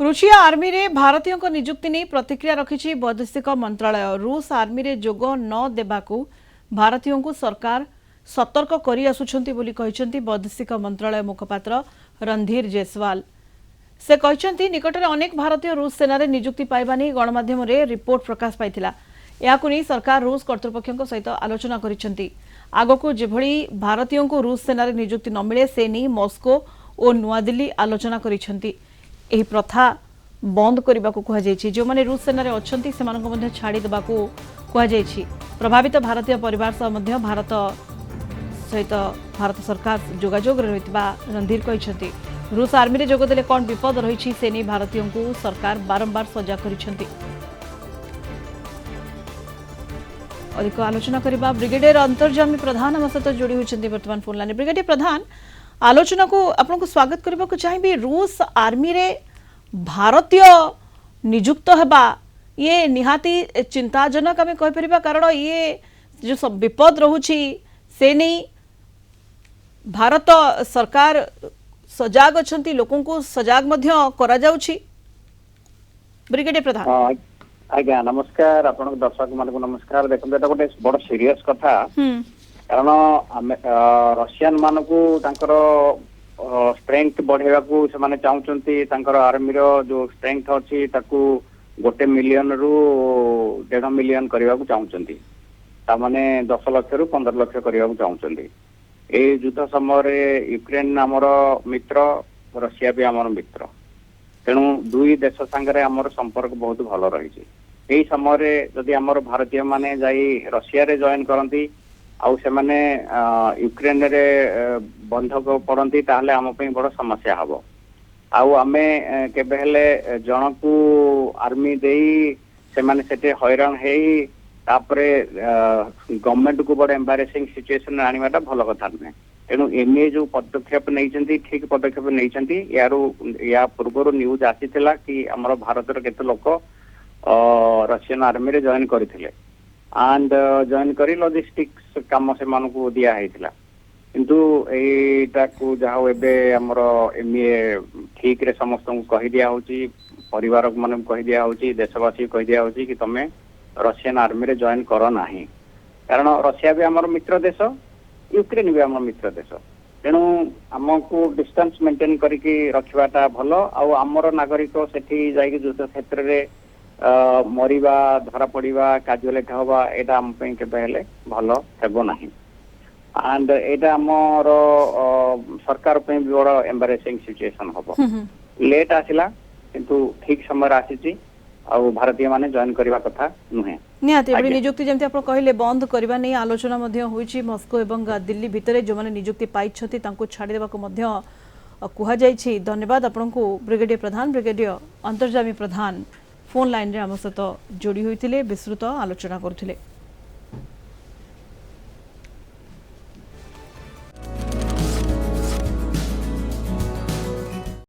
क्रुशिया army रे भारतीयों को नियुक्ति नहीं प्रतिक्रिया रखिछि वैदेशिक मंत्रालय। रूस आर्मी रे जोग न देबाकू भारतीयों को सरकार सतर्क करी आसुछंती बोली कहिसंती वैदेशिक मंत्रालय मुखपात्र रणधीर जयसवाल। से कहिसंती निकटरे अनेक भारतीय रूस सेना रे नियुक्ति पाइबा नहीं गणमाध्यम रे रिपोर्ट प्रकाश पाइथिला। याकू नहीं सरकार रूस कर्तृपक्षों सहित आलोचना करिसंती। आगको जेभली भारतीयों को रूस सेना रे नियुक्ति न मिले से नहीं मॉस्को और नुआदिल्ली आलोचना करिसंती। एही प्रथा बंद करने को कहुई जो मैंने रूस सेना अच्छी से छाड़ी देवाकू कहुई। प्रभावित भारतीय परिवार सह भारत सहित भारत सरकार जोगाजोग रहितबा रणधीर कहते रूस आर्मी रे जोगदेले कौन विपद रही से नहीं भारतीयों को सरकार बारंबार सजा करिसेंती। अधिक आलोचना करबा ब्रिगेडियर अंतर्जामी प्रधान हम सहित जोड़ी होती वर्तमान फोन लाइन। ब्रिगेडियर प्रधान आलोचना को आपको स्वागत करने को चाहिए। रूस आर्मी रे भारतीय नियुक्त हेबा ये निहाती चिंताजनक आम कहीपर कारण ये जो सब विपद रोची से नहीं भारत सरकार सजाग अच्छा लोकों को सजाग करा जाउछि। ब्रिगेडियर प्रधान आज्ञा नमस्कार आपण दर्शक मान को नमस्कार। देखो एटा गोटे बड़ सीरियस कथा कारण रशियन मान को स्ट्रेंथ बढ़ेगा से चाहते आर्मी जो स्ट्रेंथ अच्छी गोटे मिलियन रु 1.5 मिलियन करने को चाहते ताने 10 लाख रु 15 लाख करने को चाहते। ये युद्ध समय यूक्रेन आमर मित्र रशिया भी आमर मित्र तेणु दुई देश सांगे आमर संपर्क बहुत भल रही। यही समय जदि आमर भारतीय माने जाई रशिया रे जॉइन करती आउ से माने यूक्रेन रे बंधक पड़ती ताहले आम पे बड़ समस्या हबो। आउ आमे केबे हेले जनकू आर्मी देई से माने सेटे हैरान हेई तापरे गवर्नमेंट को बड़ एम्बारेसिंग सिचुएशन आनिबाटा भल कथा नुहे। तेणु एमए जो पदक्षेप नहीं ठीक पदक्षेप नहीं या पूर्व न्यूज आसीथिला कि हमर भारतर केते लोक रशियन आर्मी रे जॉइन करथिले एंड जॉइन करी लॉजिस्टिक्स काम से मान को दिया हैथिला किंतु एटा को जहाँ एबे हमर एमए ठीक रे समस्त को कहि दिया होची परिवार मन कहि दिया होची देशवासी कहि दिया होची कि तमे रशियन आर्मी रे जॉइन करो नाही कारण रशिया भी हमर मित्र देश यूक्रेन भी हमर मित्र देश तेणु आमको डिस्टेंस मेंटेन करके रखवाटा भल आमर नागरिक सेठी जाई युद्ध क्षेत्र रे मरिबा धरा पड़िबा काजुअलिटी हवा एटा हम पे केबे हेले भल हेबो नाही एंड एटा हमर सरकार पे भी बड़ एम्बारेसिंग सिचुएशन हबो। लेट आसिला किंतु ठीक समय आसीची आ भारतीय माने जॉइन करबा कथा नुहे। निहाती एबे नियुक्ति जेमति आपण कहले बंद करबा नै आलोचना मध्ये होईची मॉस्को एवं दिल्ली भितरे जो माने नियुक्ति पाइछथि तांको छाडी देबा को मध्ये कुहा जाईछि। धन्यवाद आपनको ब्रिगेडियर प्रधान ब्रिगेडियर अंतर्जामी प्रधान फोन लाइन रे आम सहित जोड़ी होते विस्तृत आलोचना करुथिले।